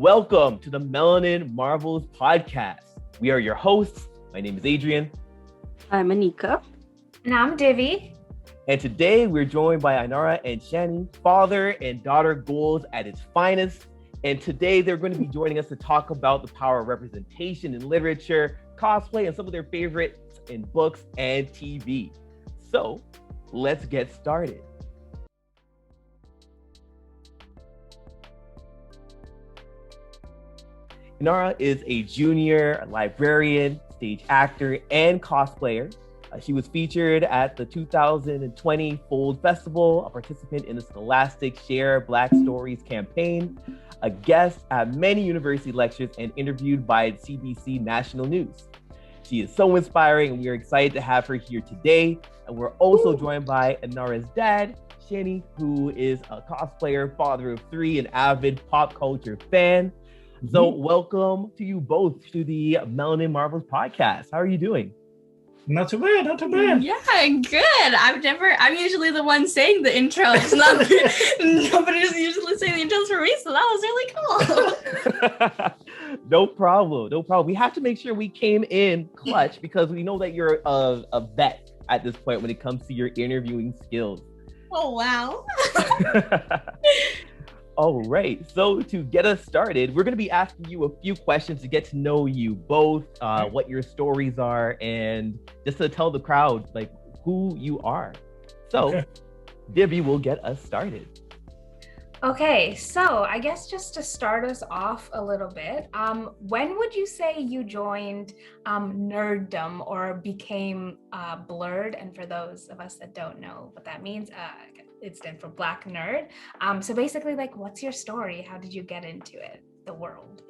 Welcome to the Melanin Marvels podcast. We are your hosts. My name is Adrian. I'm Anika. And I'm Divi. And today we're joined by Ainara and Shani, father and daughter goals at its finest. And today they're going to be joining us to talk about the power of representation in literature, cosplay, and some of their favorites in books and TV. So let's get started. Inara is a junior librarian, stage actor, and cosplayer. She was featured at the 2020 Fold Festival, a participant in the Scholastic Share Black Stories campaign, a guest at many university lectures, and interviewed by CBC National News. She is so inspiring, and we are excited to have her here today. And we're also joined by Inara's dad, Shani, who is a cosplayer, father of three, an avid pop culture fan. So welcome to you both to the Melanin Marvels podcast. How are you doing? Not too bad, not too bad. Yeah, good. I'm usually the one saying the intro. It's not, nobody's usually saying the intros for me, so that was really cool. No problem. We have to make sure we came in clutch because we know that you're a vet at this point when it comes to your interviewing skills. Oh, wow. All right, so to get us started, we're going to be asking you a few questions to get to know you both, what your stories are, and just to tell the crowd like who you are. So, Divi will get us started. Okay, so I guess just to start us off a little bit, when would you say you joined nerdom or became blurred? And for those of us that don't know what that means, it stands for Black Nerd. So basically, like, what's your story? How did you get into it, the world?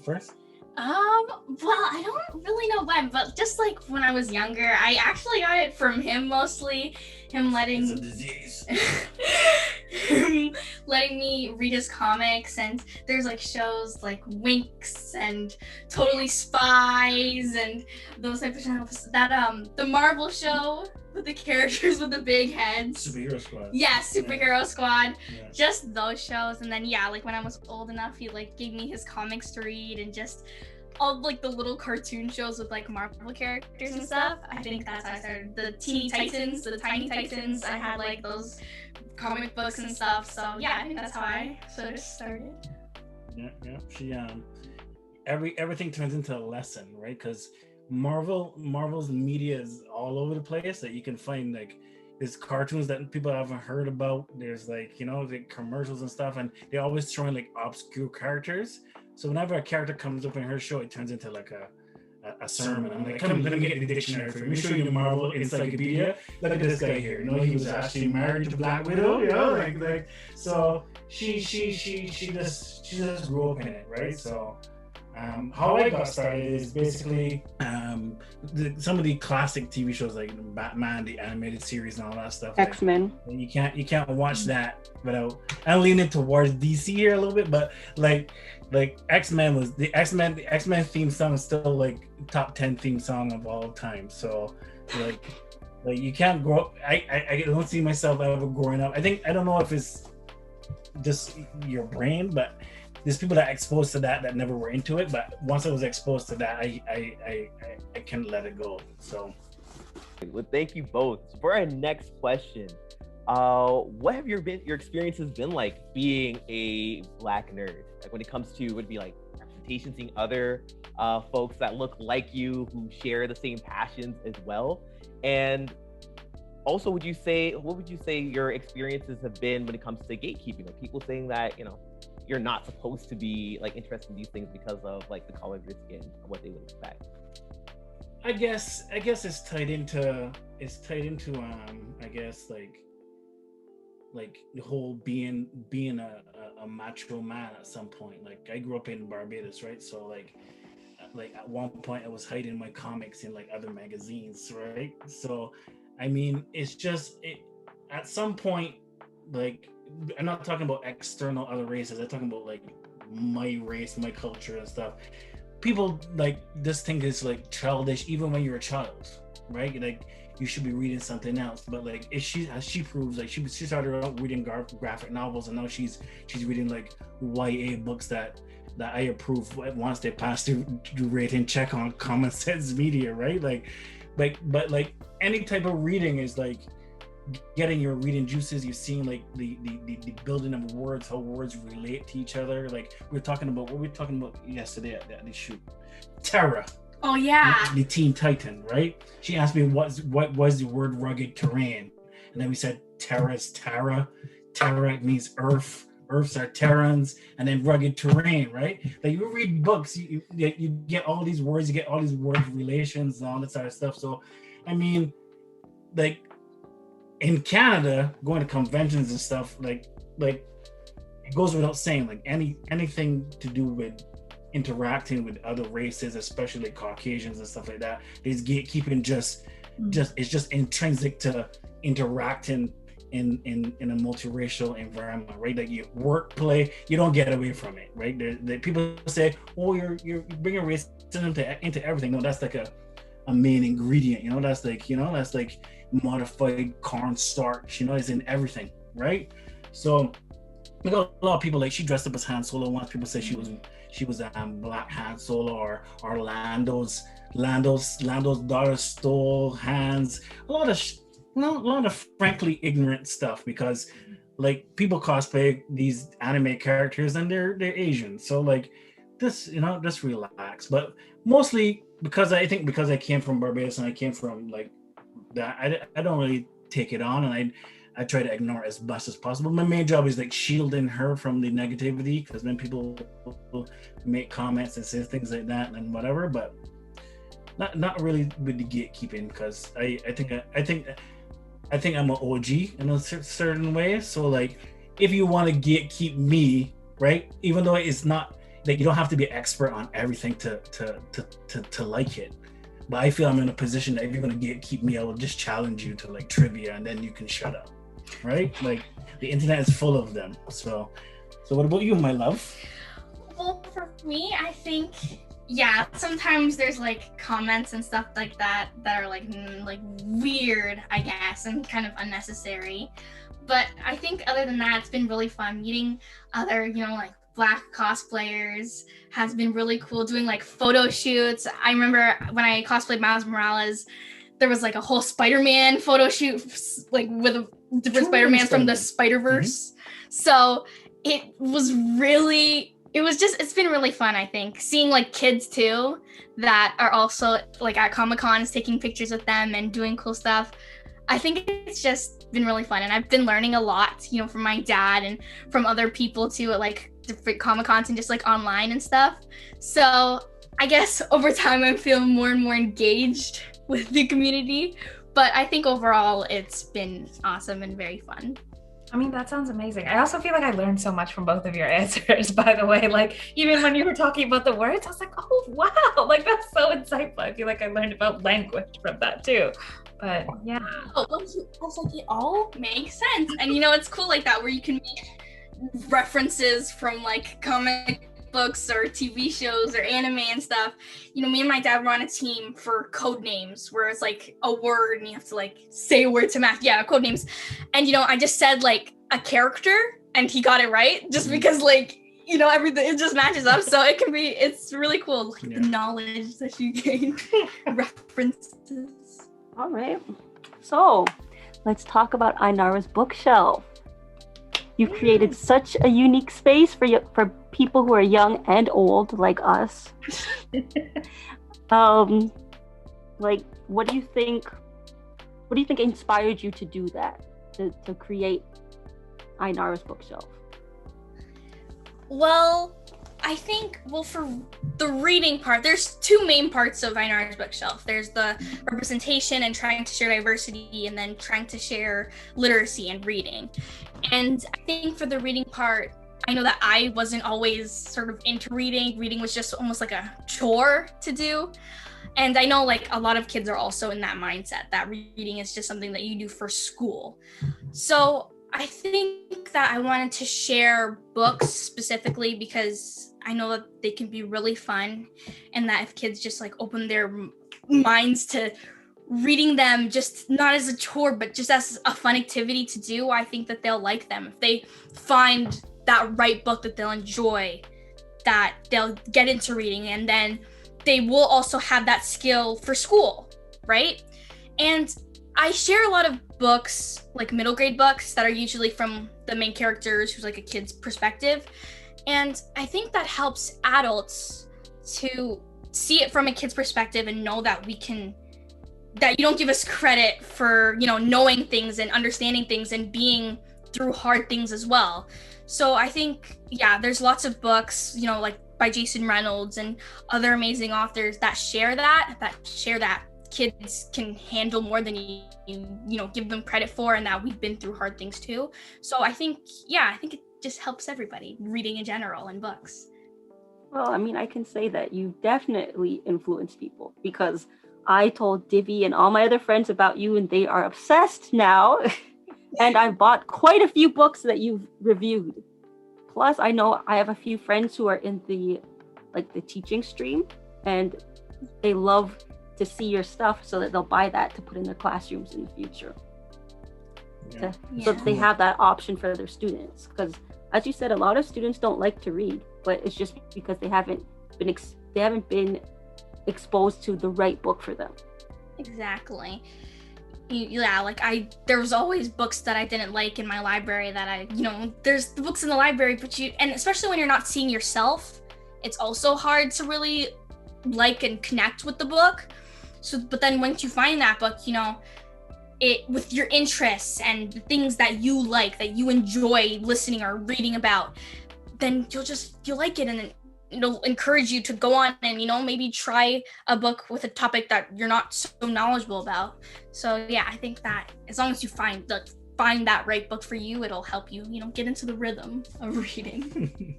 First? Well, I don't really know when, but just like when I was younger, I actually got it from him mostly. Him letting It's a disease. him letting me read his comics, and there's like shows like Winx and Totally Spies and those types of shows. That the Marvel show with the characters with the big heads. Superhero Squad. Yeah, Superhero Squad. Yeah. Just those shows. And then like when I was old enough, he like gave me his comics to read, and just all like the little cartoon shows with like Marvel characters and stuff. I think that's how I started. The Teeny Titans, the Tiny Titans. I had like those comic books and stuff. So yeah, I think that's how I sort of started. Yeah. She everything turns into a lesson, right? Because Marvel's media is all over the place. That you can find like there's cartoons that people haven't heard about. There's like the commercials and stuff, and they're always throwing like obscure characters. So whenever a character comes up in her show, it turns into like a sermon. I'm like, come, let me get the dictionary for you. Let me show you the Marvel encyclopedia. Look at this guy here. He was actually married to Black Widow. Like so she just grew up in it, right? So how I got started is basically some of the classic TV shows like Batman, the animated series, and all that stuff. X-Men. Like, you can't watch that without. I'm leaning towards DC here a little bit, but like X-Men was the X-Men theme song is still like top 10 theme song of all time. So like you can't grow up. I don't see myself ever growing up. I don't know if it's just your brain, but there's people that are exposed to that never were into it, but once I was exposed to that, I can't let it go. So, well, thank you both. For our next question, what have your experiences been like being a Black nerd? Like when it comes to would be like representation, seeing other folks that look like you who share the same passions as well, and also what would you say your experiences have been when it comes to gatekeeping? Like people saying that you're not supposed to be like interested in these things because of like the color of your skin or what they would expect. I guess it's tied into I guess like the whole being a macho man at some point. Like I grew up in Barbados, right? So like at one point I was hiding my comics in like other magazines, right? So I mean it's just at some point, like I'm not talking about external other races. I'm talking about like my race, my culture and stuff. People like this thing is like childish even when you're a child, right? Like you should be reading something else. But like, if she, as she proves, like she started out reading graphic novels, and now she's reading like YA books that I approve once they pass through rating check on Common Sense Media, right? But like any type of reading is like getting your reading juices. You're seeing like the building of words, how words relate to each other. Like we were talking about yesterday at the shoot, Terra. Oh yeah. The Teen Titan, right? She asked me what was the word rugged terrain, and then we said Terra's Terra. Terra means earth. Earths are Terrans, and then rugged terrain, right? Like you read books, you get all these words, you get all these word relations and all this sort of stuff. So, I mean, like in Canada, going to conventions and stuff, like it goes without saying, like anything to do with interacting with other races, especially Caucasians and stuff like that, is gatekeeping. Just it's just intrinsic to interacting in a multiracial environment, right? Like you work, play, you don't get away from it, right? The people say, "Oh, you're bringing racism into everything." No, that's like a main ingredient. You know, that's like modified cornstarch. You know, it's in everything, right? So, we got a lot of people, like she dressed up as Han Solo once. People say she was Black Han Solo, or Lando's daughter stole Han's. A lot of frankly ignorant stuff, because like people cosplay these anime characters and they're Asian. So like this, just relax. But mostly because I came from Barbados and I came from like that, I don't really take it on, and I try to ignore it as much as possible. My main job is like shielding her from the negativity, because when people make comments and say things like that and whatever, but not really with the gatekeeping, because I think I'm an OG in a certain way. So like, if you want to gatekeep me, right? Even though it's not like, you don't have to be an expert on everything to like it. But I feel I'm in a position that if you're going to gatekeep me, I will just challenge you to like trivia, and then you can shut up, right? Like the internet is full of them. So what about you, my love? Well, for me, I think, yeah, sometimes there's like comments and stuff like that are like weird, I guess, and kind of unnecessary. But I think other than that, it's been really fun meeting other, like Black cosplayers. Has been really cool doing like photo shoots. I remember when I cosplayed Miles Morales, there was like a whole Spider-Man photo shoot, like with different Spider-Mans from the Spider-Verse. Mm-hmm. So it's been really fun, I think. Seeing like kids too that are also like at Comic-Cons, taking pictures with them and doing cool stuff. I think it's just been really fun, and I've been learning a lot, from my dad and from other people too at like different Comic-Cons and just like online and stuff. So I guess over time I'm feeling more and more engaged with the community, but I think overall it's been awesome and very fun. I mean, that sounds amazing. I also feel like I learned so much from both of your answers, by the way. Like, even when you were talking about the words, I was like, oh, wow. Like, that's so insightful. I feel like I learned about language from that, too. But, yeah. I was like, it all makes sense. And, it's cool like that, where you can make references from, like, comic books or TV shows or anime and stuff. Me and my dad were on a team for code names, where it's like a word and you have to like say a word to match. Yeah, code names. And I just said like a character and he got it right, just because like everything, it just matches up. So it's really cool, like the knowledge that you gain. References. All right, so let's talk about Ainara's bookshelf. You've created such a unique space for people who are young and old, like us. Like, what do you think inspired you to do that, to create Ainara's bookshelf? Well, I think, for the reading part, there's two main parts of Ainara's bookshelf. There's the representation and trying to share diversity, and then trying to share literacy and reading. And I think for the reading part, I know that I wasn't always sort of into reading. Reading was just almost like a chore to do. And I know like a lot of kids are also in that mindset that reading is just something that you do for school. So I think that I wanted to share books specifically because I know that they can be really fun, and that if kids just like open their minds to reading them just not as a chore, but just as a fun activity to do, I think that they'll like them. If they find that right book that they'll enjoy, that they'll get into reading, and then they will also have that skill for school, right? And I share a lot of books, like middle grade books, that are usually from the main characters who's like a kid's perspective. And I think that helps adults to see it from a kid's perspective and know that that you don't give us credit for, knowing things and understanding things and being through hard things as well. So I think, there's lots of books, like by Jason Reynolds and other amazing authors that share that kids can handle more than you give them credit for, and that we've been through hard things too. So I think it just helps everybody, reading in general and books. Well, I mean, I can say that you definitely influence people, because I told Divi and all my other friends about you, and they are obsessed now. And I've bought quite a few books that you've reviewed. Plus, I know I have a few friends who are in the teaching stream, and they love to see your stuff so that they'll buy that to put in their classrooms in the future. So that they have that option for their students. Because, as you said, a lot of students don't like to read, but it's just because they haven't been exposed to the right book for them. Exactly. There was always books that I didn't like in my library that there's the books in the library, and especially when you're not seeing yourself, it's also hard to really like and connect with the book. So, but then once you find that book, it with your interests and the things that you like, that you enjoy listening or reading about, then you'll like it, and it'll encourage you to go on and maybe try a book with a topic that you're not so knowledgeable about. So I think that as long as you find that right book for you, it'll help you get into the rhythm of reading.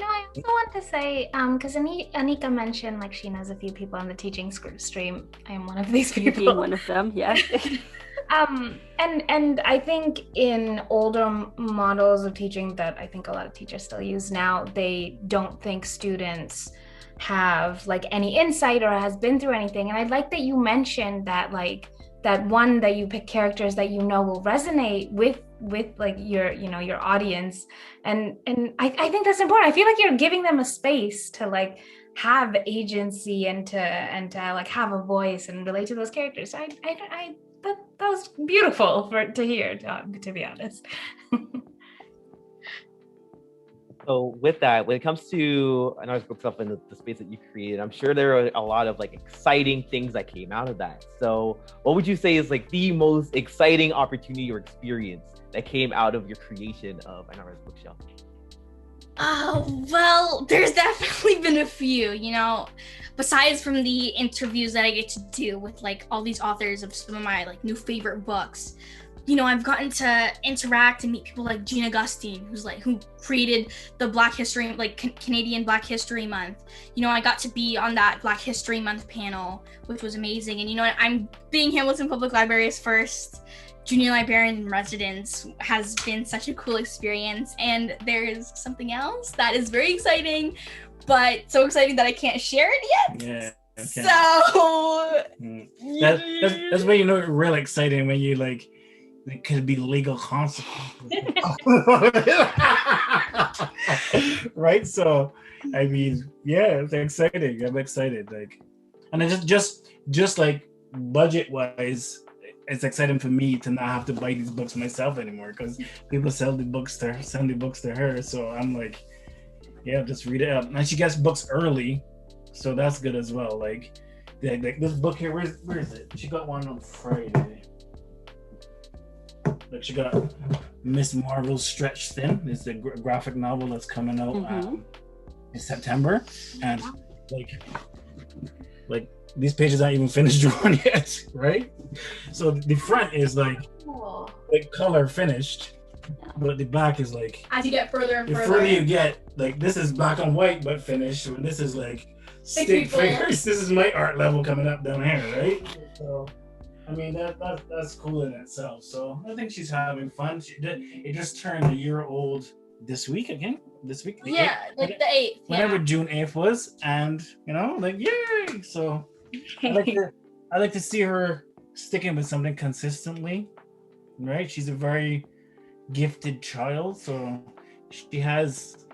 I also want to say, because Anika mentioned she knows a few people on the teaching stream. I am one of these people. Being one of them, yeah. And I think in older models of teaching that I think a lot of teachers still use now, they don't think students have any insight or has been through anything. And I'd like that you mentioned that that you pick characters that will resonate with your audience, and I think that's important. I feel like you're giving them a space to have agency and to have a voice and relate to those characters. That was beautiful to hear, to be honest. So with that, when it comes to Ainara's book stuff and the space that you created, I'm sure there are a lot of exciting things that came out of that. So what would you say is the most exciting opportunity or experience that came out of your creation of Ainara's bookshelf? Well, there's definitely been a few, besides from the interviews that I get to do with all these authors of some of my new favorite books. I've gotten to interact and meet people like Jean Augustine, who created the Black History, Canadian Black History Month. I got to be on that Black History Month panel, which was amazing. And I'm being Hamilton Public Library's first junior librarian in residence has been such a cool experience. And there's something else that is very exciting, but so exciting that I can't share it yet. Yeah. Okay. So that's when it's real exciting, when you it could be legal consequences. Right? So I mean, it's exciting. I'm excited. And it's just budget wise, it's exciting for me to not have to buy these books myself anymore, because people send the books to her. So I'm just read it up. And she gets books early, so that's good as well. This book here, where is it? She got one on Friday. She got Miss Marvel's Stretched Thin. It's a graphic novel that's coming out in September, and these pages aren't even finished drawn yet, right? So the front is color finished, but the back is as you get further and the further, further you get, this is black and white but finished, and this is stick figures. This is my art level coming up down here, right? So I mean, that's cool in itself. So I think she's having fun. It just turned a year old this week again. This week? The 8th. Whenever June 8th was, and yay! So I I like to see her sticking with something consistently, right? She's a very gifted child, so she has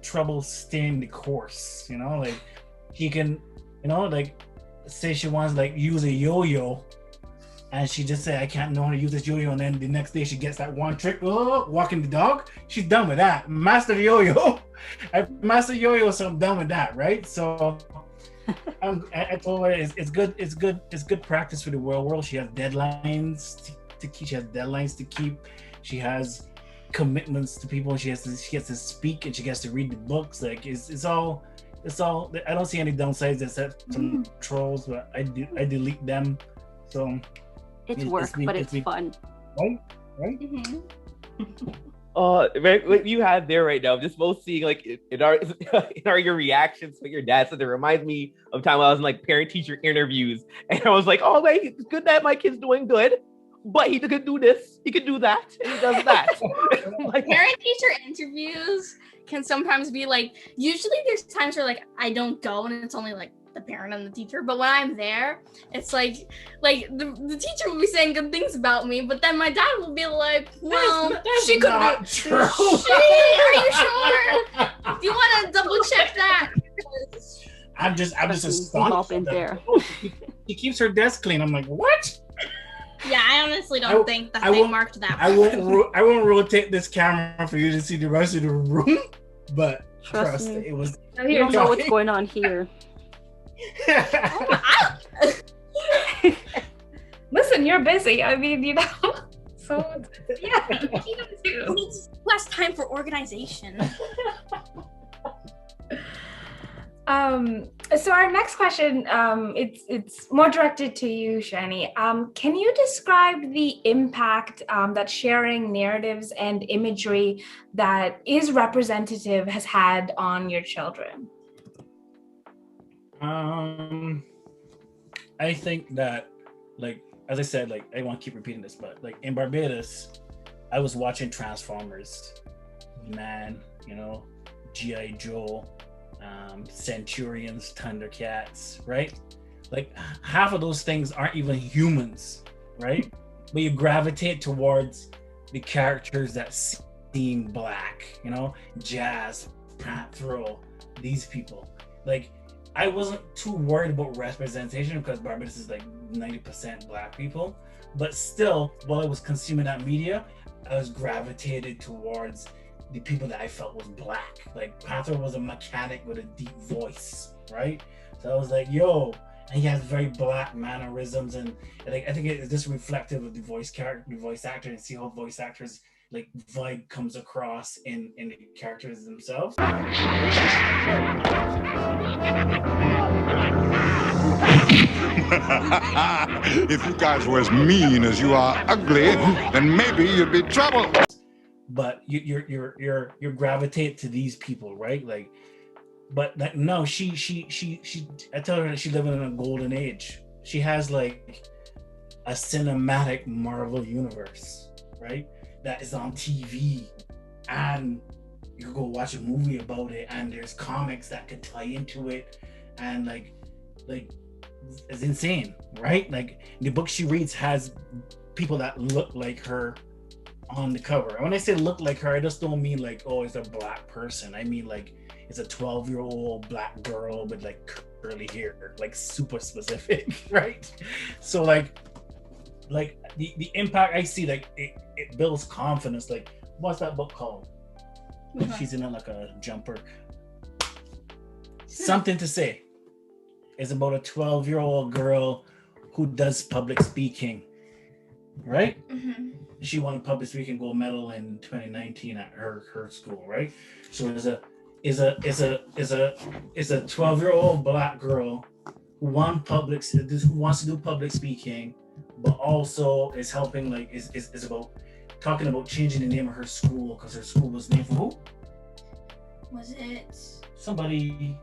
trouble staying the course, you know, like she can, you know, like say she wants like use a yo-yo and she just say I can't know how to use this yo-yo, and then the next day she gets that one trick, walking the dog, she's done with that. Master the yo-yo. I master yo-yo, so I'm done with that, right? So I told her it's good practice for the real world. She has deadlines to keep, she has deadlines to keep, she has commitments to people, she gets to speak and she gets to read the books. Like it's all I don't see any downsides except some trolls, but I delete them. So it's work, but it's fun. Right? Mm-hmm. What you have there right now, I'm just both seeing like in our your reactions to your dad said. It reminds me of time I was in like parent teacher interviews, and I was like, oh wait, it's good that my kid's doing good, but he could do this, he could do that, and he does that. Like parent teacher interviews can sometimes be like, usually there's times where like I don't go and it's only like the parent and the teacher, but when I'm there, it's like the teacher will be saying good things about me, but then my dad will be like, well, she could be true. Are you sure? Do you want to double check that? I'm just astonished there. She keeps her desk clean. I'm like, what? Yeah, I honestly don't think that they marked that. I won't rotate this camera for you to see the rest of the room, but trust me, it was. You don't know what's going on here. Listen, you're busy. I mean, you know. So yeah, it's less time for organization. So our next question, it's more directed to you, Shani. Can you describe the impact that sharing narratives and imagery that is representative has had on your children? I think that, like, as I said, like, I want to keep repeating this, but like in Barbados, I was watching Transformers, Man, you know, G.I. Joe, Centurions, Thundercats, right? Like half of those things aren't even humans, right? But you gravitate towards the characters that seem black, you know, Jazz, Panthro, these people. Like I wasn't too worried about representation because Barbados is like 90% black people, but still, while I was consuming that media, I was gravitated towards the people that I felt was black. Like Panther was a mechanic with a deep voice, right? So I was like, yo, and he has very black mannerisms, and like I think it's just reflective of the voice actor, and see how voice actors like vibe comes across in the characters themselves. If you guys were as mean as you are ugly, then maybe you'd be trouble. But you gravitate to these people, right? Like, but like, no, she I tell her that she's living in a golden age. She has like a cinematic Marvel universe, right? That is on TV, and you can go watch a movie about it, and there's comics that could tie into it, and like it's insane, right? Like the book she reads has people that look like her on the cover. And when I say look like her, I just don't mean like, oh, it's a black person. I mean like it's a 12-year-old black girl with like curly hair, like super specific, right? So like the impact I see, like it builds confidence. Like what's that book called? She's in like a jumper. Something to Say. It's about a 12-year-old girl who does public speaking, right? Mm-hmm. She won a public speaking gold medal in 2019 at her school, right? So is a 12-year-old black girl who wants to do public speaking, but also is helping, like is about talking about changing the name of her school because her school was named for who? Was it somebody?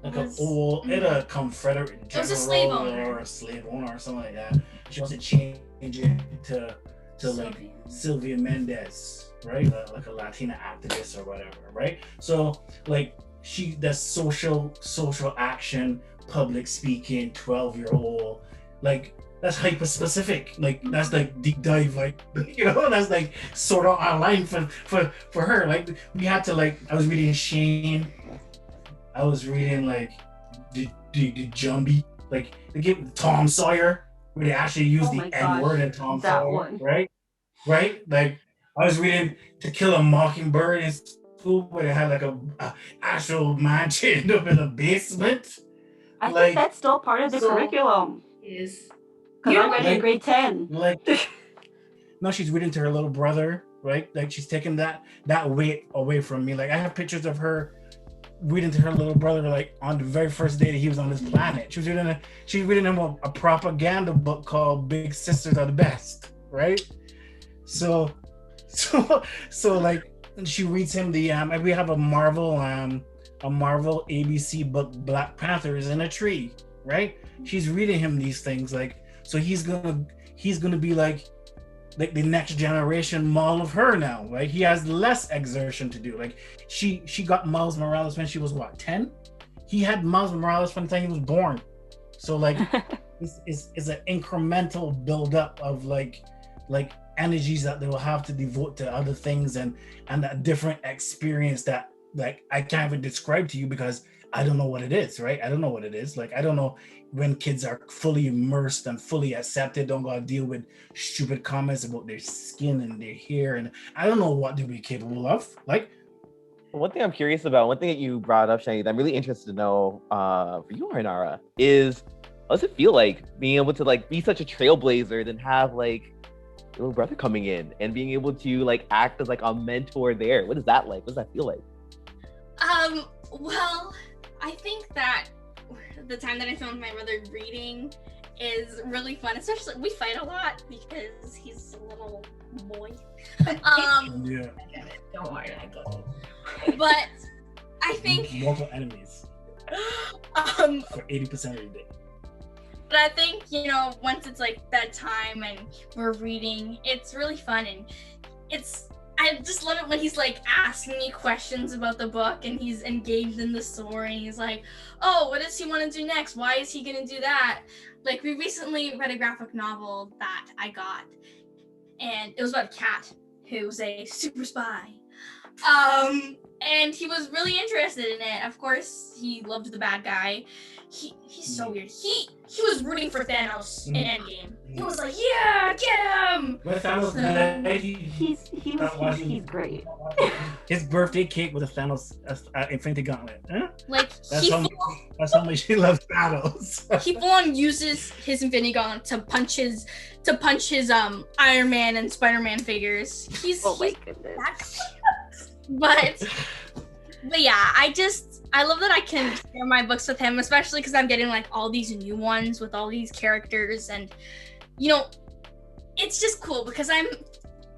Like a Confederate general, it was a slave owner, or a slave owner or something like that. She wants to change it to like Sylvia Mendez, right? Like a Latina activist or whatever, right? So like she does social action, public speaking, 12-year-old, like that's hyper specific. Like that's like deep dive, like that's like sort of online for her. Like we had to like I was reading Shane, I was reading like the Jumbie, like they give Tom Sawyer, where they actually use the N word in Tom Sawyer, one. right? Like I was reading To Kill a Mockingbird in school, where they had like a actual man chained up in a basement. I think that's still part of the curriculum. Is because I read it in grade 10. Like, no, she's reading to her little brother, right? Like she's taking that weight away from me. Like I have pictures of her reading to her little brother, like on the very first day that he was on this planet. She was reading him a propaganda book called Big Sisters Are the Best, right? So like she reads him the we have a Marvel ABC book, Black Panther is in a tree, right? She's reading him these things, like, so he's gonna be like the next generation model of her now, right? He has less exertion to do. Like she got Miles Morales when she was what, 10? He had Miles Morales from the time he was born. So like it's an incremental buildup of like energies that they will have to devote to other things and that different experience that like I can't even describe to you because I don't know what it is, right? I don't know what it is. Like I don't know when kids are fully immersed and fully accepted, don't gotta deal with stupid comments about their skin and their hair, and I don't know what they'll be capable of. Like, one thing I'm curious about, one thing that you brought up, Shani, that I'm really interested to know for you, Inara, is how does it feel like being able to like be such a trailblazer, then have like your little brother coming in and being able to like act as like a mentor there? What is that like? What does that feel like? Well, I think that the time that I filmed my brother reading is really fun. Especially, we fight a lot because he's a little boy. Yeah. Don't worry, I get it. But I think multiple enemies for 80% of the day. But I think, once it's like bedtime and we're reading, it's really fun, and I just love it when he's like asking me questions about the book and he's engaged in the story, and he's like, oh, what does he want to do next? Why is he gonna do that? Like, we recently read a graphic novel that I got, and it was about a cat who's a super spy. And he was really interested in it. Of course, he loved the bad guy. He's so weird. He was rooting for Thanos in Endgame. He was like, yeah, get him! But Thanos, he's great. His birthday cake with a Thanos Infinity Gauntlet. Huh? Like, that's how much he loves Thanos. He full on uses his Infinity Gauntlet to punch his Iron Man and Spider-Man figures. My goodness. But yeah, I love that I can share my books with him, especially because I'm getting like all these new ones with all these characters, and it's just cool because I'm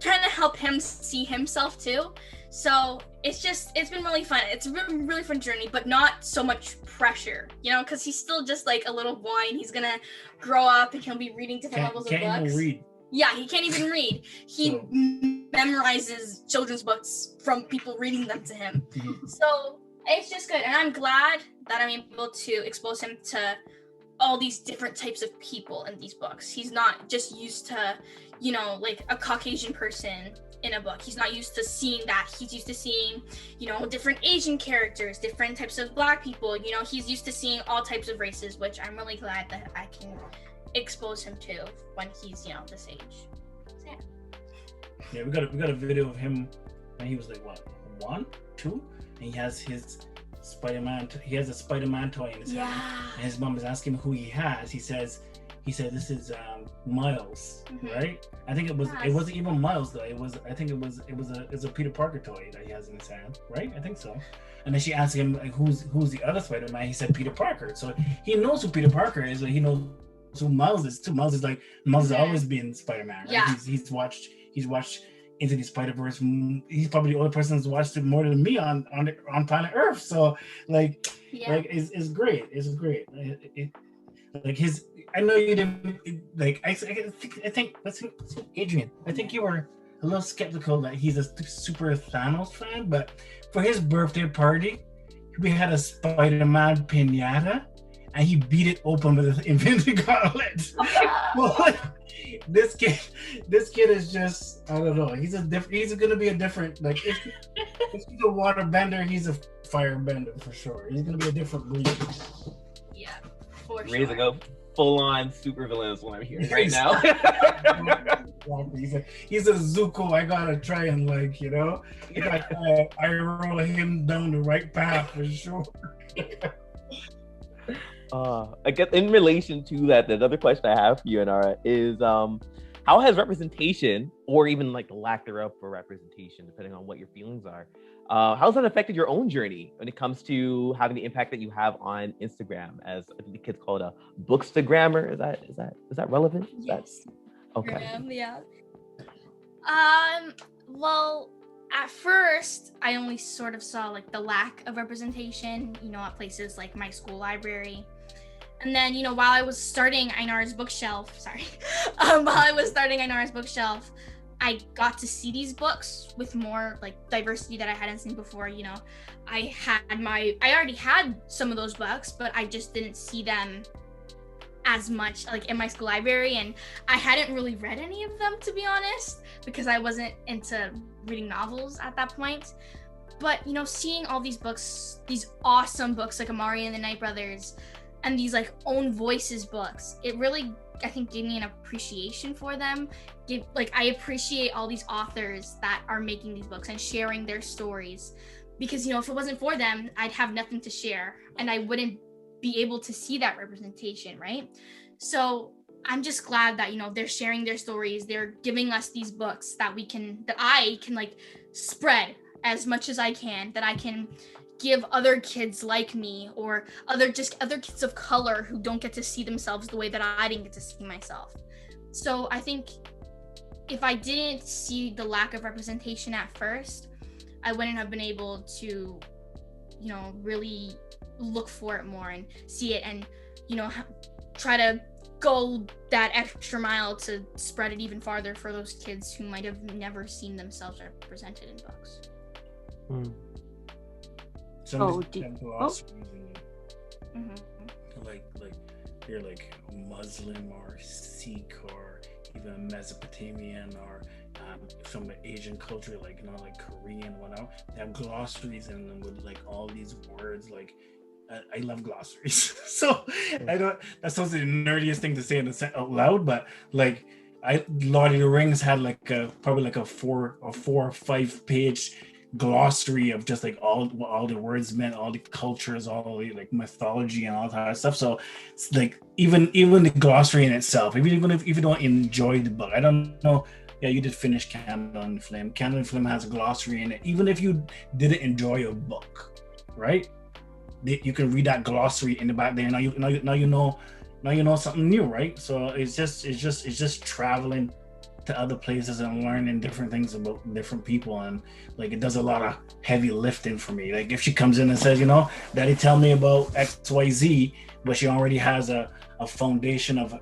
trying to help him see himself too. So it's been really fun. It's been a really fun journey, but not so much pressure, because he's still just like a little boy, and he's gonna grow up and he'll be reading different levels of books. Can't even read. Yeah, he can't even read. He memorizes children's books from people reading them to him. So it's just good. And I'm glad that I'm able to expose him to all these different types of people in these books. He's not just used to, like a Caucasian person in a book. He's not used to seeing that. He's used to seeing, different Asian characters, different types of Black people. He's used to seeing all types of races, which I'm really glad that I can expose him to when he's this age. So, yeah, we got a video of him when he was like what, 1, 2, and he has his Spider-Man. He has a Spider-Man toy in his hand, and his mom is asking him who he has. He said this is Miles, right? I think it wasn't even Miles though. It was a Peter Parker toy that he has in his hand, right? I think so. And then she asked him like, who's the other Spider-Man? He said Peter Parker. So he knows who Peter Parker is, but he knows who Miles is too. Miles has always been Spider-Man, right? Yeah. He's watched Into the Spider-Verse. He's probably the only person who's watched it more than me on planet Earth. So it's great. It's great. I know you didn't like. I think let's see, Adrian. I think you were a little skeptical that he's a super Thanos fan, but for his birthday party, we had a Spider-Man pinata, and he beat it open with his infinity gauntlet. Well, this kid is just, I don't know. He's gonna be a different, like, if he's a water bender, he's a fire bender for sure. He's gonna be a different breed. Yeah, for Raising sure. up full-on supervillain is what I'm hearing right now. He's a Zuko. I gotta try and, like, you know, I roll him down the right path for sure. I guess in relation to that, the other question I have for you, Inara, is how has representation, or even like the lack thereof for representation, depending on what your feelings are, how's that affected your own journey when it comes to having the impact that you have on Instagram? As I think the kids call it a bookstagrammer. Is that relevant? Yes. Okay. Yeah. Well, at first, I only sort of saw like the lack of representation, at places like my school library. And then, while I was starting Ainara's bookshelf, I got to see these books with more like diversity that I hadn't seen before. I already had some of those books, but I just didn't see them as much like in my school library, and I hadn't really read any of them, to be honest, because I wasn't into reading novels at that point. But seeing all these books, these awesome books like Amari and the Night Brothers, and these like own voices books, it really, I think, gave me an appreciation for them. I appreciate all these authors that are making these books and sharing their stories, because if it wasn't for them, I'd have nothing to share, and I wouldn't be able to see that representation, right? So I'm just glad that they're sharing their stories, they're giving us these books that I can like spread as much as I can, that I can give other kids like me, or other kids of color who don't get to see themselves the way that I didn't get to see myself. So I think if I didn't see the lack of representation at first, I wouldn't have been able to really look for it more and see it, and try to go that extra mile to spread it even farther for those kids who might have never seen themselves represented in books. Like you're like Muslim or Sikh or even Mesopotamian or from an Asian culture, like like Korean, whatever. They have glossaries in them with like all these words. Like I love glossaries, so I don't. That's also the nerdiest thing to say out loud, but like Lord of the Rings had like probably like a 4 or 5 page glossary of just like all the words meant, all the cultures, all the like mythology and all that stuff. So it's like even the glossary in itself, even if you don't enjoy the book, I don't know. Yeah, you did finish Candle and Flame. Candle and Flame has a glossary in it. Even if you didn't enjoy a book, right? You can read that glossary in the back there. Now you know something new, right? So it's just traveling to other places and learning different things about different people, and like it does a lot of heavy lifting for me. Like if she comes in and says, Daddy, tell me about XYZ, but she already has a foundation of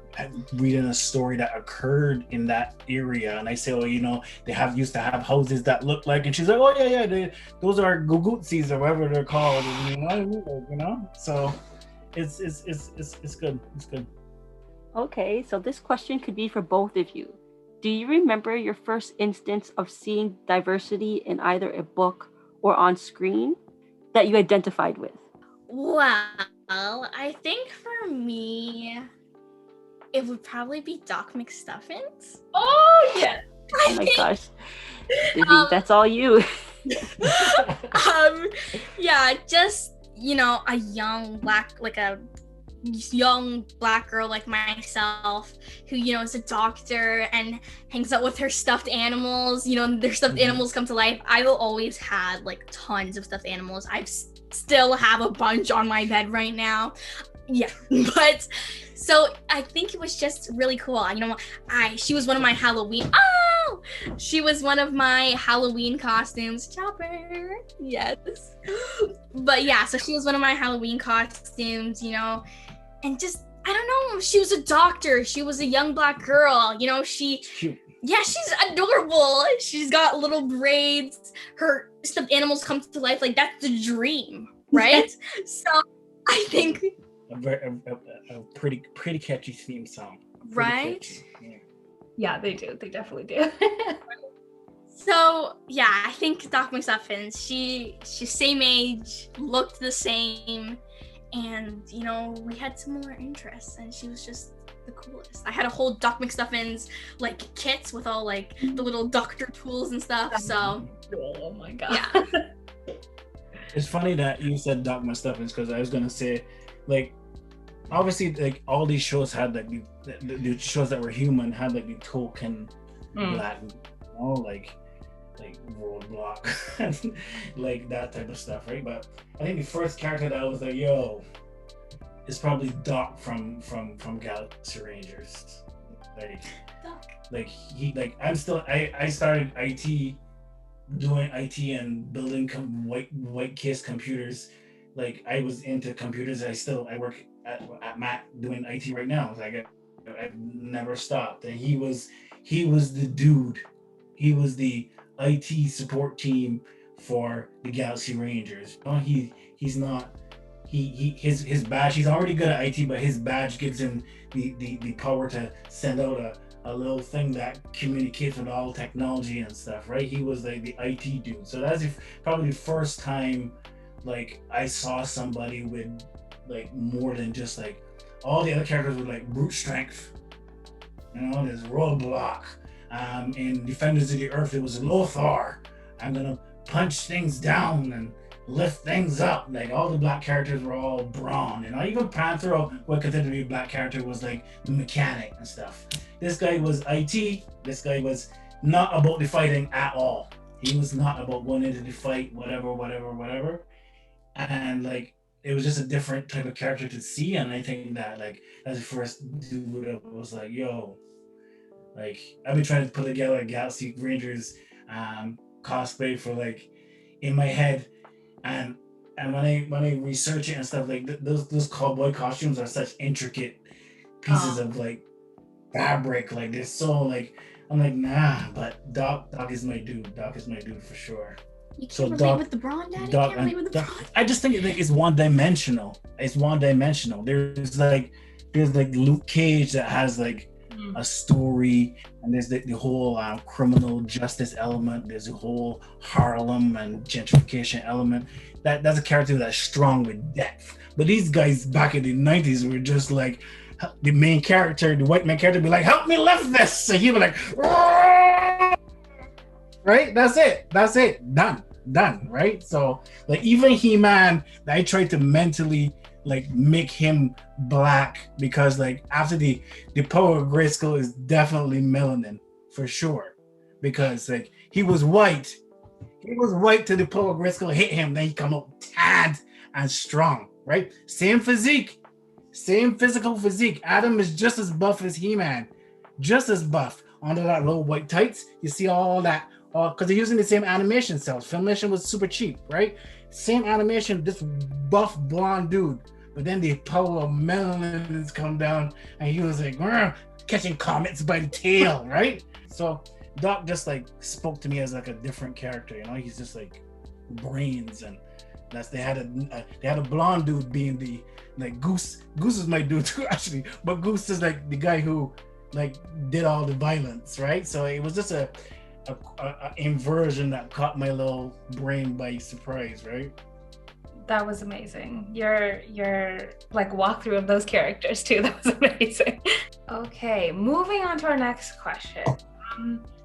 reading a story that occurred in that area, and I say, they used to have houses that look like, and she's like, oh yeah, those are gugutsis or whatever they're called, So it's good. Okay, so this question could be for both of you. Do you remember your first instance of seeing diversity in either a book or on screen that you identified with? Well, I think for me, it would probably be Doc McStuffins. Oh, yeah. Oh my gosh. Vivi, that's all you. Yeah, just, a young black girl like myself who is a doctor and hangs out with her stuffed animals. Their stuffed animals come to life. I will always had like tons of stuffed animals. I still have a bunch on my bed right now. Yeah, but so I think it was just really cool. She was one of my Halloween costumes. Chopper, yes. But yeah, so she was one of my Halloween costumes, and just, I don't know, she was a doctor. She was a young black girl, she's adorable. She's got little braids. Her stuffed animals come to life. Like, that's the dream, right? So I think a pretty catchy theme song. Right? Catchy. Yeah. Yeah, they do. They definitely do. So yeah, I think Doc McStuffins, she's same age, looked the same, and you know, we had similar interests, and she was just the coolest. I had a whole Doc McStuffins like kits with all like the little doctor tools and stuff. So Oh my god. yeah. It's funny that you said Doc McStuffins, because I was gonna say, like, obviously, like all these shows had like the shows that were human had like the token black, you know, like Roadblock, like that type of stuff, right? But I think the first character that I was like, yo, is probably Doc from Galaxy Rangers. Like he like I started IT, doing IT and building white case computers. Like I was into computers. I work at Mac doing IT right now. Like I've never stopped. And he was the dude. He was the IT support team for the Galaxy Rangers. You know, he's not his badge. He's already good at IT, but his badge gives him the power to send out a little thing that communicates with all technology and stuff, right? He was like the IT dude. So that's probably the first time like I saw somebody with like more than just like all the other characters with like brute strength. You know, there's Roadblock. In Defenders of the Earth, it was Lothar. I'm gonna punch things down and lift things up. Like all the black characters were all brawn, and even Panther, what considered to be a black character, was like the mechanic and stuff. This guy was IT. This guy was not about the fighting at all. He was not about going into the fight, whatever. And like it was just a different type of character to see, and I think that like as the first dude I was like, yo. Like I've been trying to put together a Galaxy Rangers cosplay for like in my head, and when I research it and stuff, like those cowboy costumes are such intricate pieces of like fabric. Like they're so like I'm like nah, but Doc is my dude. Doc is my dude for sure. You can't relate with the brawn, Daddy. Doc, you can't relate with the brawn. I just think like it's one dimensional. There's like Luke Cage that has like a story, and there's the whole criminal justice element. There's the whole Harlem and gentrification element. That's a character that's strong with depth. But these guys back in the 90s were just like the main character, the white main character, be like, "Help me lift this," so he'd be like, "Roar!" Right? That's it. Done. Right? So like even He-Man, I tried to mentally like make him black, because like after the power of Grayskull is definitely melanin for sure, because like he was white till the power of Grayskull hit him, then he come out tanned and strong, right? Same physique, same physical physique. Adam is just as buff as He-Man, just as buff under that little white tights. You see all that, because they're using the same animation cells. Filmation was super cheap, right? Same animation, this buff blonde dude. But then the power of melanin has come down, and he was like catching comets by the tail, right? So Doc just like spoke to me as like a different character, you know. He's just like brains, and they had a blonde dude being the like Goose. Goose is my dude too, actually, but Goose is like the guy who like did all the violence, right? So it was just a inversion that caught my little brain by surprise, right? That was amazing. Your like walkthrough of those characters too. That was amazing. Okay, moving on to our next question.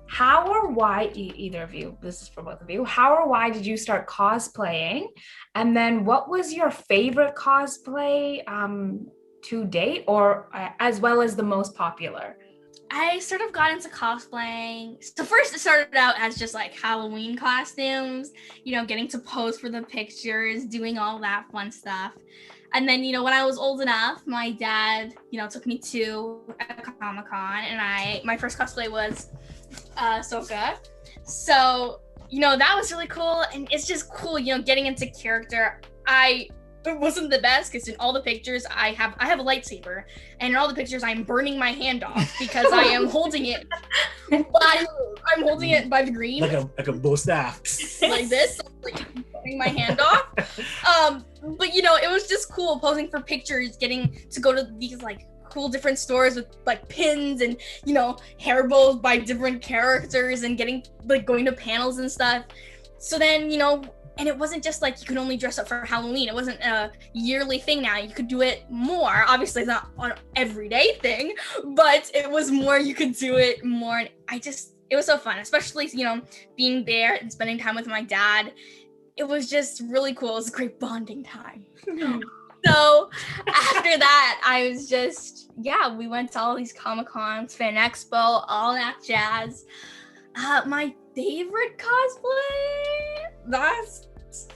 How or why, either of you, this is for both of you, how or why did you start cosplaying? And then what was your favorite cosplay to date, or as well as the most popular? I sort of got into cosplaying. So first it started out as just like Halloween costumes, you know, getting to pose for the pictures, doing all that fun stuff. And then, you know, when I was old enough, my dad, you know, took me to a Comic-Con, and my first cosplay was Ahsoka. So, you know, that was really cool. And it's just cool, you know, getting into character. It wasn't the best because in all the pictures I have a lightsaber, and in all the pictures I'm burning my hand off because I am holding it I'm holding it by the green, like a bow staff, like this. Like, cutting my hand off. But you know, it was just cool posing for pictures, getting to go to these like cool different stores with like pins and, you know, hair bows by different characters and getting like going to panels and stuff. So then, you know, and it wasn't just like you could only dress up for Halloween. It wasn't a yearly thing now. You could do it more. Obviously, it's not an everyday thing, but it was more, you could do it more. And it was so fun, especially, you know, being there and spending time with my dad. It was just really cool. It was a great bonding time. So after that, I was just, we went to all these Comic-Cons, Fan Expo, all that jazz. My favorite cosplay,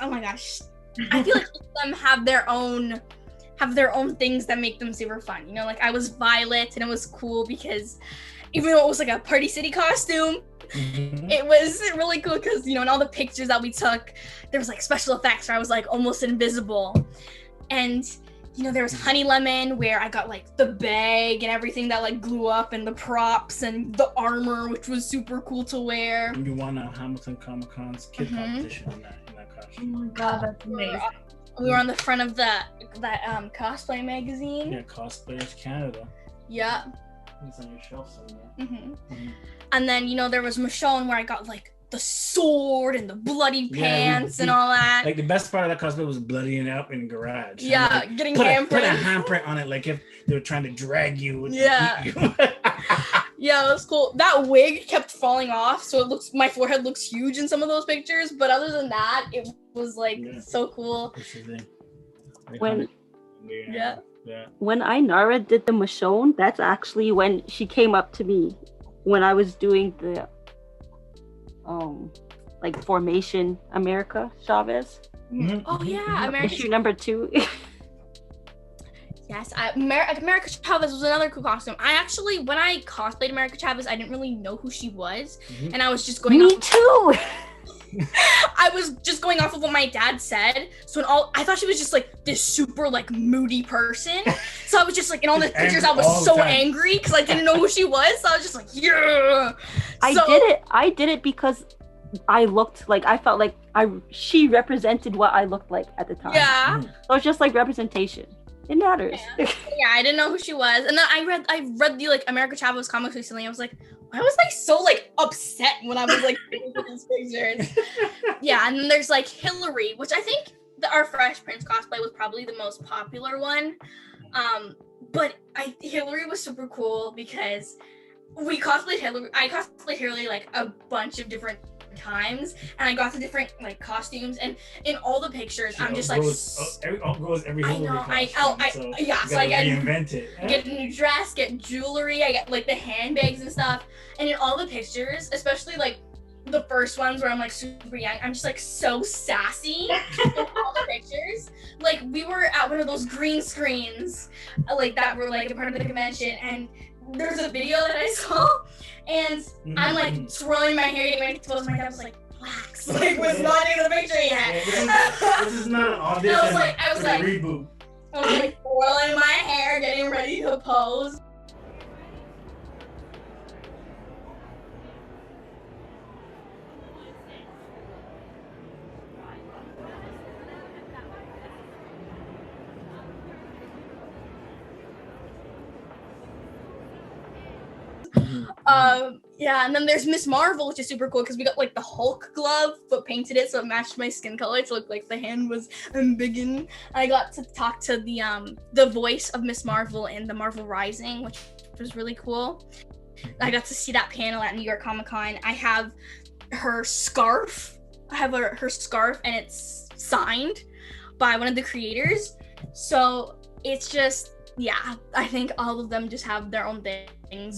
oh my gosh. I feel like each of them have their own things that make them super fun. You know, like I was Violet and it was cool because even though it was like a Party City costume, it was really cool because, you know, in all the pictures that we took, there was like special effects where I was like almost invisible. And, you know, there was Honey Lemon where I got like the bag and everything that like glue up and the props and the armor, which was super cool to wear. You won a Hamilton Comic-Con's kid competition in that costume. Oh my god, that's amazing. We were on the front of that Cosplay magazine. Yeah, Cosplayers Canada. Yeah. It's on your shelf somewhere. And then, you know, there was Michonne where I got like the sword and the bloody pants and all that. Like the best part of that cosplay was bloodying up in garage. Yeah, like, getting put handprint. a handprint on it, like if they were trying to drag you. Yeah. Eat you. Yeah, it was cool. That wig kept falling off, so my forehead looks huge in some of those pictures. But other than that, it was like so cool. When Yeah. When Ainara did the Michonne, that's actually when she came up to me when I was doing the like Formation America Chavez. Oh yeah, Issue number 2. Yes, America Chavez was another cool costume. I actually, when I cosplayed America Chavez, I didn't really know who she was, and I was just going. Me too. I was just going off of what my dad said. So I thought she was just like this super like moody person. So I was just like in all the pictures, I was so angry because I didn't know who she was. So I was just like, yeah. I did it because I looked like, I felt like she represented what I looked like at the time. Yeah. So it's just like representation. It matters. Yeah, I didn't know who she was. And then I read the like America Chavez comics recently. I was like, why was I so like upset when I was like looking at these pictures? Yeah, and then there's like Hillary, which I think our Fresh Prince cosplay was probably the most popular one. But Hillary was super cool because I cosplayed Hillary like a bunch of different times, and I got the different like costumes, and in all the pictures I'm just like every I know I reinvent it. Get a new dress, get jewelry, I get like the handbags and stuff, and in all the pictures, especially like the first ones where I'm like super young, I'm just like so sassy in all the pictures. Like we were at one of those green screens like that were like a part of the convention, and there's a video that I saw, and I'm like swirling my hair, getting ready to pose. My dad was like, relax, like was not in the picture yet. This is not an audition. I was like, reboot. I was like swirling my hair, getting ready to pose. Yeah, and then there's Miss Marvel, which is super cool because we got like the Hulk glove but painted it so it matched my skin color to look like the hand was big. I got to talk to the voice of Miss Marvel in the Marvel Rising, which was really cool. I got to see that panel at New York Comic Con. I have her scarf. Her scarf, and it's signed by one of the creators. So it's just, yeah, I think all of them just have their own things.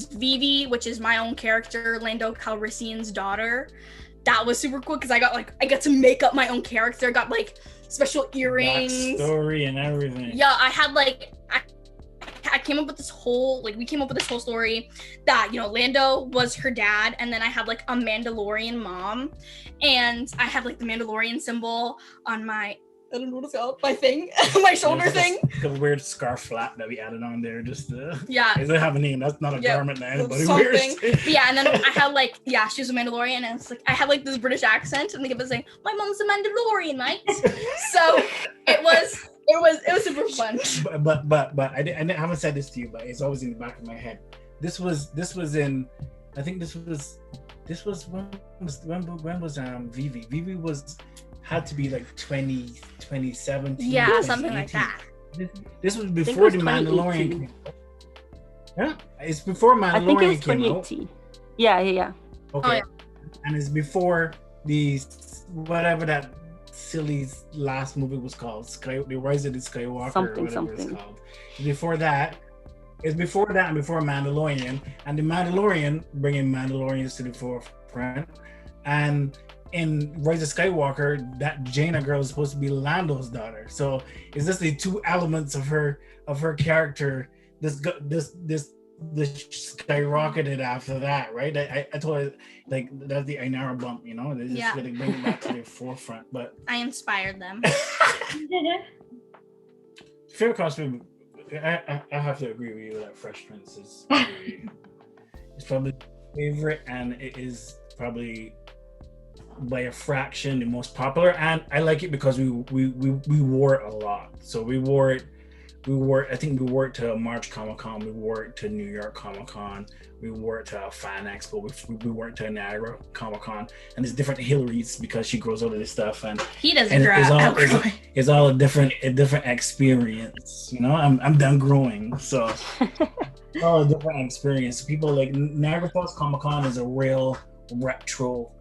Vivi, which is my own character, Lando Calrissian's daughter. That was super cool because I got to make up my own character. I got like special earrings, backstory and everything. Yeah, I had like I came up with this whole story that, you know, Lando was her dad, and then I had like a Mandalorian mom, and I had like the Mandalorian symbol on my I don't know what it's called. My thing, my shoulder thing. A weird scarf flap that we added on there. Just yeah. It doesn't have a name. That's not a garment that anybody something. wears. But yeah, and then I had like she was a Mandalorian, and it's like I had like this British accent, and they kept saying, "My mom's a Mandalorian, mate." So it was super fun. But I haven't said this to you, but it's always in the back of my head. This was in, I think this was when was Vivi? Vivi had to be like 2017. Yeah, something like that. This was before the Mandalorian came out. Yeah, it's before Mandalorian I think it was came out. 2018. Yeah. Okay. Oh, yeah. And it's before the whatever that silly last movie was called, The Rise of the Skywalker, or whatever it's called. Before that, it's before that and before Mandalorian, and the Mandalorian bringing Mandalorians to the forefront, and in Rise of Skywalker, that Jaina girl is supposed to be Lando's daughter. So is this the two elements of her character? This skyrocketed after that, right? I told her like that's the Ainara bump, you know. They just really bring it back to the forefront. But I inspired them. Fair cosplay. I have to agree with you that Fresh Prince is it's probably my favorite, and it is probably by a fraction the most popular. And I like it because we wore it a lot. So we wore it. I think we wore it to March Comic Con. We wore it to New York Comic Con. We wore it to Fan Expo. We wore it to Ainara Comic Con. And there's different Hillarys because she grows out of this stuff. And he doesn't grow. It's all a different experience. You know, I'm done growing, so all a different experience. People like Niagara Falls Comic Con is a real retro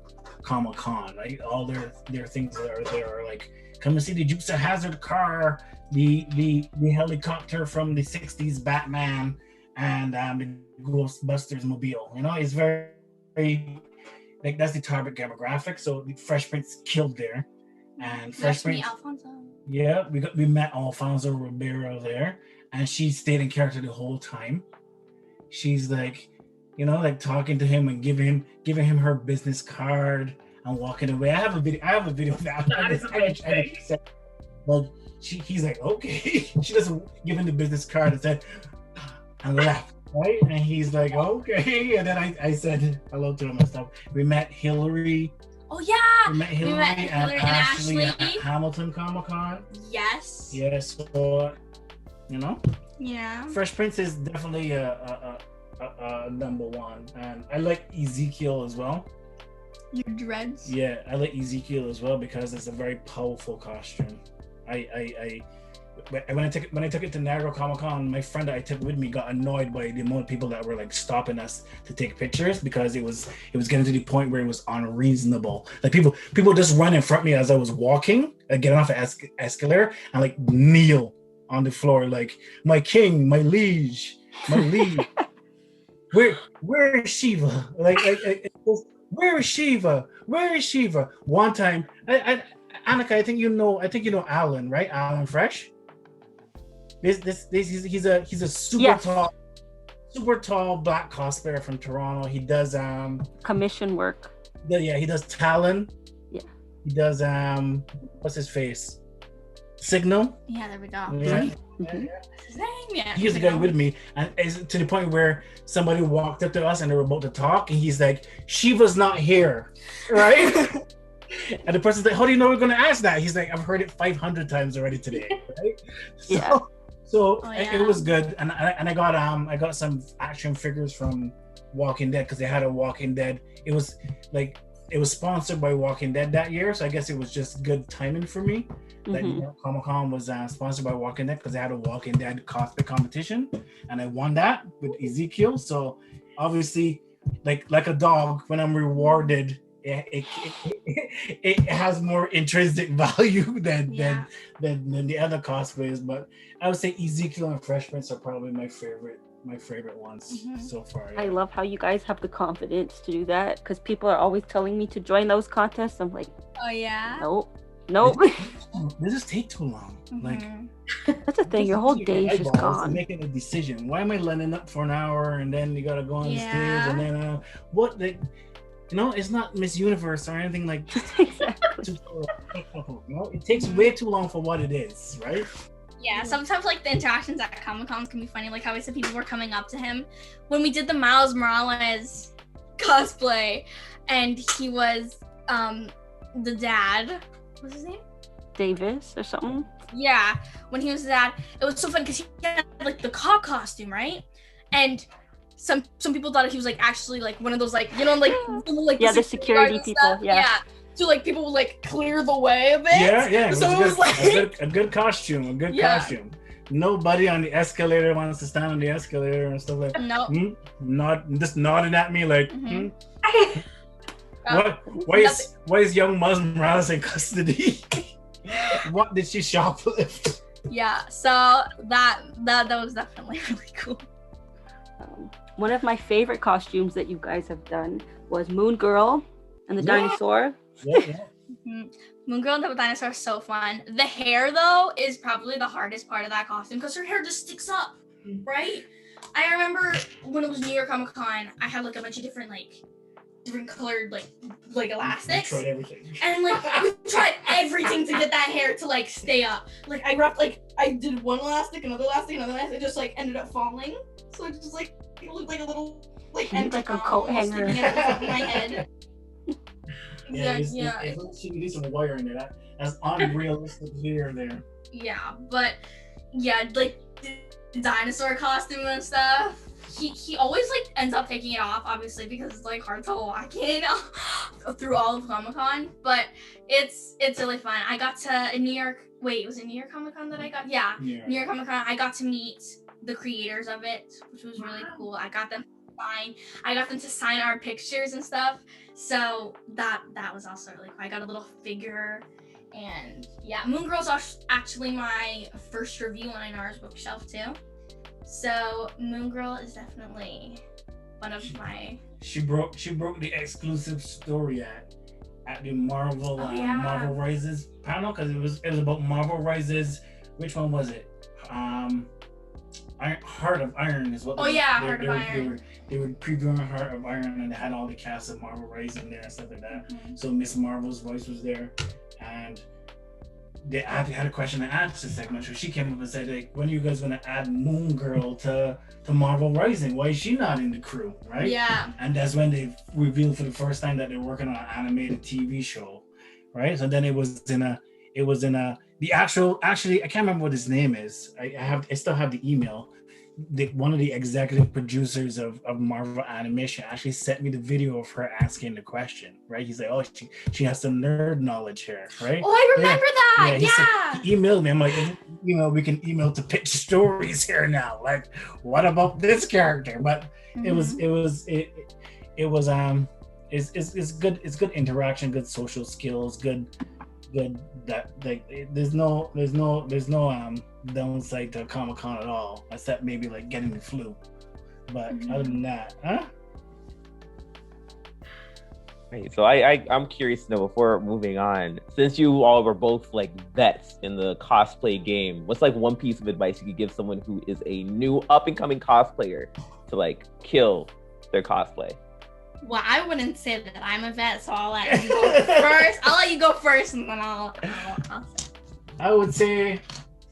Comic Con, right? All their things that are there are like, come and see the Dukes of Hazzard car, the helicopter from the 60s Batman, and the Ghostbusters mobile. You know, it's very, very like that's the target demographic. So the Fresh Prince killed there, and Fresh Prince. Yeah, we met Alfonso Ribeiro there, and she stayed in character the whole time. She's like, you know, like talking to him and giving him her business card and walking away. I have a video of that. Like he's like, okay. She doesn't give him the business card and said and left, right? And he's like, okay. And then I said hello to him and stuff. We met Hillary. Oh yeah. We met Hillary and Ashley at Hamilton Comic Con. Yes. Yes. So you know. Yeah. Fresh Prince is definitely number one, and I like Ezekiel as well. Your dreads. Yeah, I like Ezekiel as well because it's a very powerful costume. When I took it to Niagara Comic Con, my friend that I took with me got annoyed by the amount of people that were like stopping us to take pictures because it was getting to the point where it was unreasonable. Like people just run in front of me as I was walking, getting off an escalator, and like kneel on the floor like, my king, my liege, my liege. Where is Shiva? Like where is Shiva? Where is Shiva? One time, Annika, I think you know Alan, right? Alan Fresh. He's a super tall black cosplayer from Toronto. He does commission work. Yeah, he does Talon. Yeah. He does what's his face? Signal. Yeah, there we go. Yeah. Mm-hmm. His name, yeah. He was the guy with me, and it's to the point where somebody walked up to us and they were about to talk, and he's like, "Shiva's not here," right? And the person's like, "How do you know we're going to ask that?" He's like, "I've heard it 500 times already today." Right? Yeah. So it was good, and I got some action figures from Walking Dead because they had a Walking Dead. It was sponsored by Walking Dead that year, so I guess it was just good timing for me. That New York Comic Con was sponsored by Walking Dead because they had a Walking Dead cosplay competition, and I won that with Ezekiel. So obviously, like a dog, when I'm rewarded, it has more intrinsic value than the other cosplays. But I would say Ezekiel and Fresh Prince are probably my favorite ones so far. Yeah. I love how you guys have the confidence to do that because people are always telling me to join those contests. I'm like, oh yeah, nope. They just take too long. Like that's the thing. Your whole day is just gone. Making a decision. Why am I lining up for an hour and then you gotta go on the stage and then what? Like, you know, it's not Miss Universe or anything like. Exactly. No, it takes way too long for what it is, right? Yeah, sometimes like the interactions at Comic-Con can be funny, like how we said people were coming up to him when we did the Miles Morales cosplay, and he was the dad. What's his name? Davis or something. Yeah, when he was that, it was so fun because he had like the cop costume, right? And some people thought he was like actually like one of those like the security people. Yeah. So like people would like clear the way a bit. Yeah. So it was like a good costume. Costume. Nobody on the escalator wants to stand on the escalator and stuff like that. No. Not just nodding at me like. Why is young Miles Morales in custody? What did she shoplift? Yeah, so that was definitely really cool. One of my favorite costumes that you guys have done was Moon Girl and the dinosaur. Yeah. Moon Girl and the dinosaur is so fun. The hair though is probably the hardest part of that costume because her hair just sticks up, right? I remember when it was New York Comic Con, I had like a bunch of different colored like elastics. Tried everything. And like we tried everything to get that hair to like stay up. Like I wrapped I did one elastic, another elastic, it just like ended up falling. So it just like it looked like a little like a coat hanger. sticking out of my head. Yeah. She needs some wire in there. That's unrealistic here there. Yeah, but yeah, like the dinosaur costume and stuff. He always like ends up taking it off, obviously, because it's like hard to walk in through all of Comic-Con. But it's really fun. I got to New York. Wait, was it New York Comic-Con that I got? Yeah, New York Comic-Con. I got to meet the creators of it, which was really cool. I got them to sign our pictures and stuff. So that was also really cool. I got a little figure, and yeah, Moon Girl's actually my first review on Inara's bookshelf too. So Moon Girl is definitely one of my. She broke the exclusive story at the Marvel Marvel Rises panel because it was about Marvel Rises. Which one was it? Heart of Iron is what. Heart of Iron. They were previewing Heart of Iron and they had all the cast of Marvel Rising there and stuff like that. Mm-hmm. So Miss Marvel's voice was there, and they had a question and answer segment. So she came up and said, like, when are you guys going to add Moon Girl to Marvel Rising? Why is she not in the crew, right? Yeah. And that's when they revealed for the first time that they're working on an animated TV show, right? So then it was in a actually I can't remember what his name is. I still have the email. One of the executive producers of Marvel Animation actually sent me the video of her asking the question, right? He's like, oh, she has some nerd knowledge here, right? Oh, I remember that. Yeah. He emailed me. I'm like, we can email to pitch stories here now. Like, what about this character? But it's good. It's good interaction, good social skills, good that like there's no downside to Comic-Con at all, except maybe like getting the flu. But other than that, Right. So I'm curious to know, before moving on, since you all were both like vets in the cosplay game, what's like one piece of advice you could give someone who is a new up and coming cosplayer to like kill their cosplay? Well, I wouldn't say that I'm a vet, so I'll let you go first. I'll let you go first, and then I'll say. I would say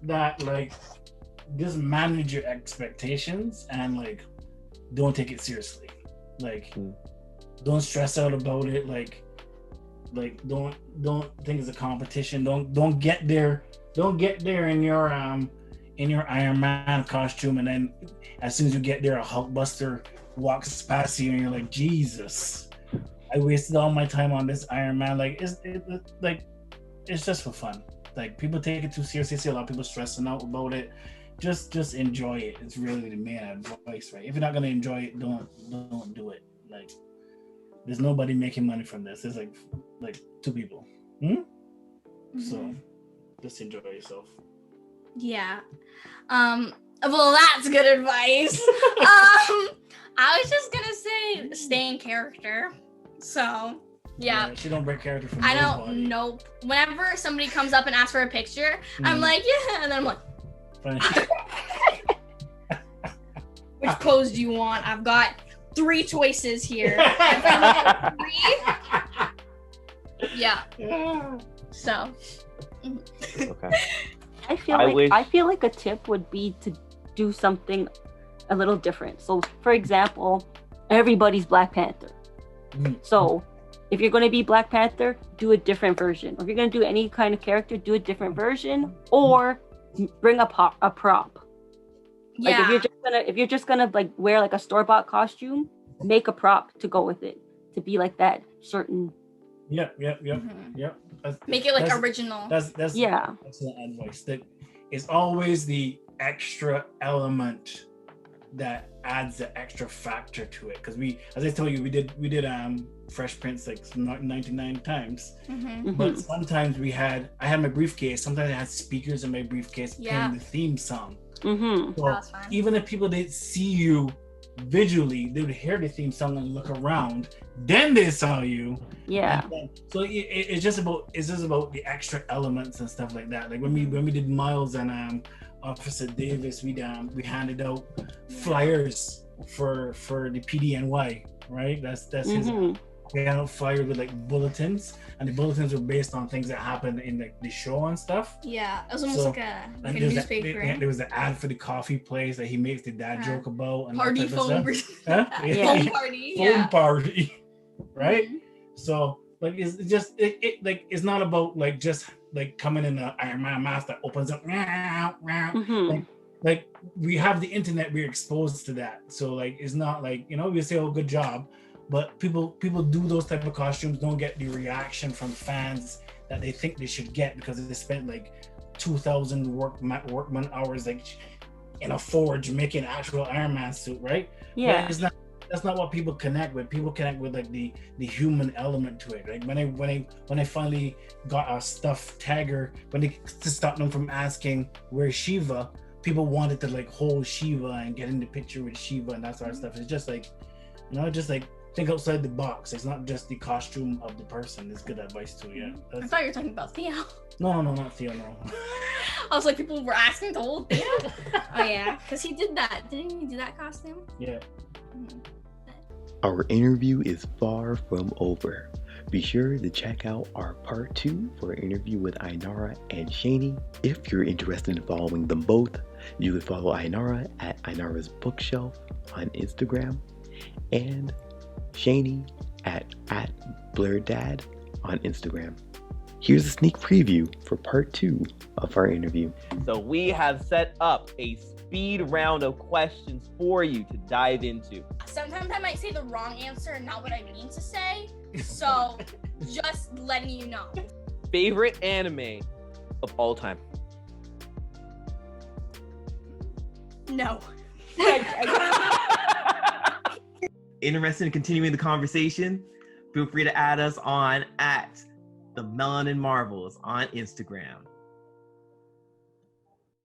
that like just manage your expectations and like don't take it seriously. Like don't stress out about it. Like don't think it's a competition. Don't get there in your Iron Man costume, and then as soon as you get there, a Hulkbuster walks past you and you're like, Jesus, I wasted all my time on this Iron Man. Like it's just for fun. Like people take it too seriously. I see a lot of people stressing out about it. Just enjoy it. It's really the main advice, right? If you're not gonna enjoy it, don't do it. Like there's nobody making money from this. There's like two people. So just enjoy yourself. Yeah. Well, that's good advice. I was just gonna say stay in character. So yeah. She don't break character from I don't know. Whenever somebody comes up and asks for a picture, I'm like, yeah, and then I'm like, which pose do you want? I've got 3 choices here. If I look at 3, Yeah. So. Okay. I feel like a tip would be to do something a little different. So, for example, everybody's Black Panther. So, if you're going to be Black Panther, do a different version. Or if you're going to do any kind of character, do a different version, or bring a prop. Yeah. Like if you're just gonna like wear like a store-bought costume, make a prop to go with it to be like that certain. Yep. Make it like original. That's yeah. excellent advice. That is always the extra element that adds the extra factor to it. Because as I told you, we did Fresh Prince like 99 times. But sometimes I had my briefcase. Sometimes I had speakers in my briefcase playing the theme song. So even if people didn't see you visually, they would hear the theme song and look around. Then they saw you. Yeah. So it's just about the extra elements and stuff like that. Like when we did Miles and Officer Davis, we handed out flyers for the PDNY, right? That's his. We had out flyers with like bulletins, and the bulletins were based on things that happened in the show and stuff. Yeah, it was almost like a newspaper. There was an ad for the coffee place that he makes the dad joke about. And party phone. Phone party. Phone party. Right? So like it's just like it's not about like just like coming in the Iron Man mask that opens up. Like we have the internet, we're exposed to that. So like it's not like, we say, oh, good job. But people do those type of costumes, don't get the reaction from fans that they think they should get because they spent like 2,000 workman hours like in a forge making an actual Iron Man suit, right? Yeah. But that's not what people connect with. People connect with like the human element to it. Like when I finally got a stuffed Tiger, to stop them from asking where's Shiva, people wanted to like hold Shiva and get in the picture with Shiva and that sort of stuff. It's just like, think outside the box. It's not just the costume of the person. It's good advice too. Yeah. I thought you were talking about Theo. No, not Theo. No. I was like, people were asking to hold Theo. Oh yeah, because he did that. Didn't he do that costume? Yeah. Our interview is far from over. Be sure to check out our part 2 for our interview with Ainara and Shani. If you're interested in following them both, you can follow Ainara at Ainara's Bookshelf on Instagram and Shani at BlurDad on Instagram. Here's a sneak preview for part 2 of our interview. So we have set up a speed round of questions for you to dive into. Sometimes I might say the wrong answer and not what I mean to say. So just letting you know. Favorite anime of all time? No. Interested in continuing the conversation? Feel free to add us on at the Melanin Marvels on Instagram.